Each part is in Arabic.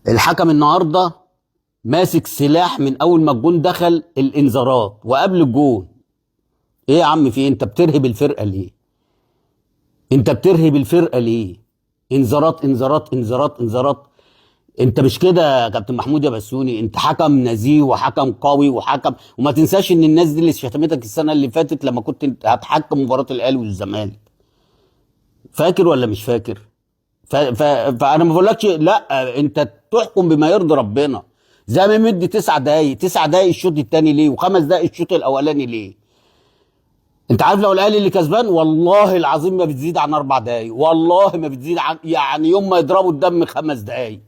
الحكم النهارده ماسك سلاح من اول ما الجون دخل، الانذارات وقبل الجون. ايه يا عم، في إيه؟ انت بترهب الفرقه ليه؟ انت بترهب الفرقه ليه؟ انذارات انذارات انذارات انذارات. انت مش كده يا كابتن محمود يا بسيوني، انت حكم نزيه وحكم قوي وحكم، وما تنساش ان الناس دي اللي شتمتك السنه اللي فاتت لما كنت انت هتحكم مباراه الاهلي والزمالك. فاكر ولا مش فاكر؟ فانا ما بقولكش لا، انت تحكم بما يرضي ربنا. زي ما مدي 9 دقايق، 9 دقايق الشوط الثاني ليه، و5 دقايق الشوط الاولاني ليه؟ انت عارف لو الاهلي اللي كسبان والله العظيم ما بتزيد عن 4 دقايق، والله ما بتزيد عن، يعني يوم ما يضربوا الدم 5 دقايق.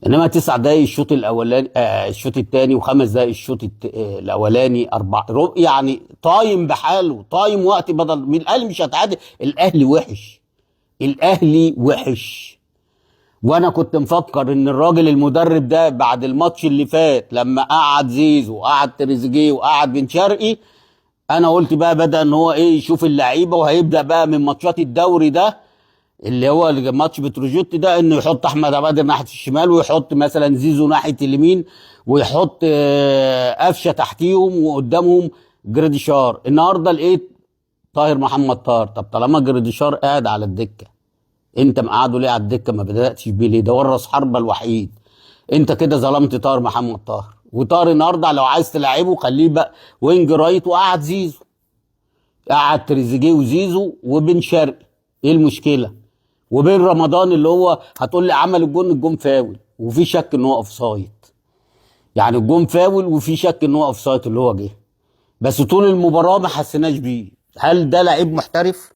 انما 9 دقايق الشوط الاولاني، الشوط الثاني، و5 دقايق الشوط الاولاني، يعني طايم بحاله، طايم وقت بدل من الاهلي مش هتعادل. الاهلي وحش، الاهلي وحش. وانا كنت مفكر ان الراجل المدرب ده بعد الماتش اللي فات لما قعد زيزو وقعد تريزيجيه وقعد بن شرقي، انا قلت بقى بدأ ان هو ايه، يشوف اللعيبه، وهيبدأ بقى من ماتشات الدوري ده اللي هو ماتش بتروجيت ده، انه يحط احمد عبادر ناحيه الشمال، ويحط مثلا زيزو ناحيه اليمين، ويحط قفشه تحتيهم، وقدامهم جراديشار. النهارده لقيت طاهر محمد طاهر. طب طالما جراديشار قاعد على الدكه، انت مقعده ليه على الدكه؟ ما بداتش بيه ليه؟ ده هو راس حربه الوحيد. انت كده ظلمت طاهر محمد طاهر. وطاهر النهارده لو عايز تلعبه خليه بقى وينج رايت، وقعد زيزو، قعد تريزيجيه وزيزو وبن شرقي. ايه المشكله؟ وبين رمضان اللي هو هتقول لي عمل الجون فاول وفي شك ان هو اوف سايد. يعني الجون فاول وفي شك ان هو اوف سايد اللي هو جه، بس طول المباراه ما حسيناش بيه. هل ده لعيب محترف؟